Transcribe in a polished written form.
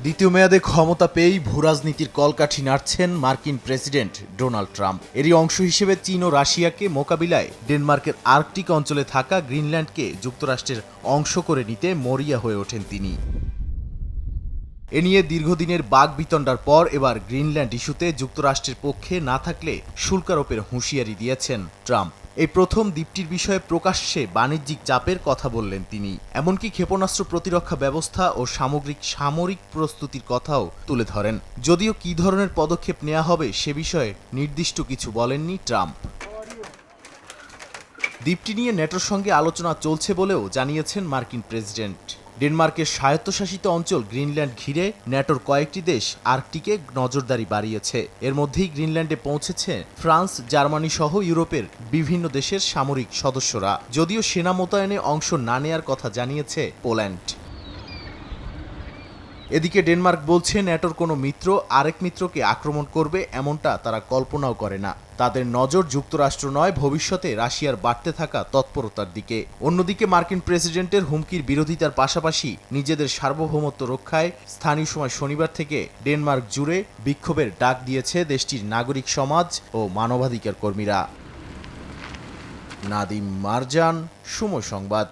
দ্বিতীয় মেয়াদে ক্ষমতা পেয়েই ভূরাজনীতির কলকাঠি নাড়ছেন মার্কিন প্রেসিডেন্ট ডোনাল্ড ট্রাম্প। এরই অংশ হিসেবে চীন ও রাশিয়াকে মোকাবিলায় ডেনমার্কের আর্কটিক অঞ্চলে থাকা গ্রিনল্যান্ডকে যুক্তরাষ্ট্রের অংশ করে নিতে মরিয়া হয়ে ওঠেন তিনি। এ নিয়ে দীর্ঘদিনের বাকবিতণ্ডার পর এবার গ্রিনল্যান্ড ইস্যুতে যুক্তরাষ্ট্রের পক্ষে না থাকলে শুল্ক আরোপের হুঁশিয়ারি দিয়েছেন ট্রাম্প। এই প্রথম দ্বীপটির বিষয়ে প্রকাশ্যে বাণিজ্যিক চাপের কথা বললেন তিনি। এমনকি ক্ষেপণাস্ত্র প্রতিরক্ষা ব্যবস্থা ও সামরিক প্রস্তুতির কথাও তুলে ধরেন। যদিও কী ধরনের পদক্ষেপ নেওয়া হবে সে বিষয়ে নির্দিষ্ট কিছু বলেননি ট্রাম্প। দ্বীপটি নিয়ে নেটোর সঙ্গে আলোচনা চলছে বলেও জানিয়েছেন মার্কিন প্রেসিডেন্ট। ডেনমার্কের স্বায়ত্তশাসিত অঞ্চল গ্রিনল্যান্ড ঘিরে নেটোর কয়েকটি দেশ আর্কটিকে নজরদারি বাড়িয়েছে। এর মধ্যেই গ্রিনল্যান্ডে পৌঁছেছে ফ্রান্স, জার্মানি সহ ইউরোপের বিভিন্ন দেশের সামরিক সদস্যরা। যদিও সেনা মোতায়েনে অংশ না নেয়ার কথা জানিয়েছে পোল্যান্ড। এদিকে ডেনমার্ক বলছে ন্যাটোর কোনো মিত্র আরেক মিত্রকে আক্রমণ করবে এমনটা তারা কল্পনাও করে না। তাদের নজর যুক্তরাষ্ট্র নয়, ভবিষ্যতে রাশিয়ার বাড়তে থাকা তৎপরতার দিকে। অন্যদিকে মার্কিন প্রেসিডেন্টের হুমকির বিরোধিতার পাশাপাশি নিজেদের সার্বভৌমত্ব রক্ষায় স্থানীয় সময় শনিবার থেকে ডেনমার্ক জুড়ে বিক্ষোভের ডাক দিয়েছে দেশটির নাগরিক সমাজ ও মানবাধিকার কর্মীরা। নাদিম মারজান, সময় সংবাদ।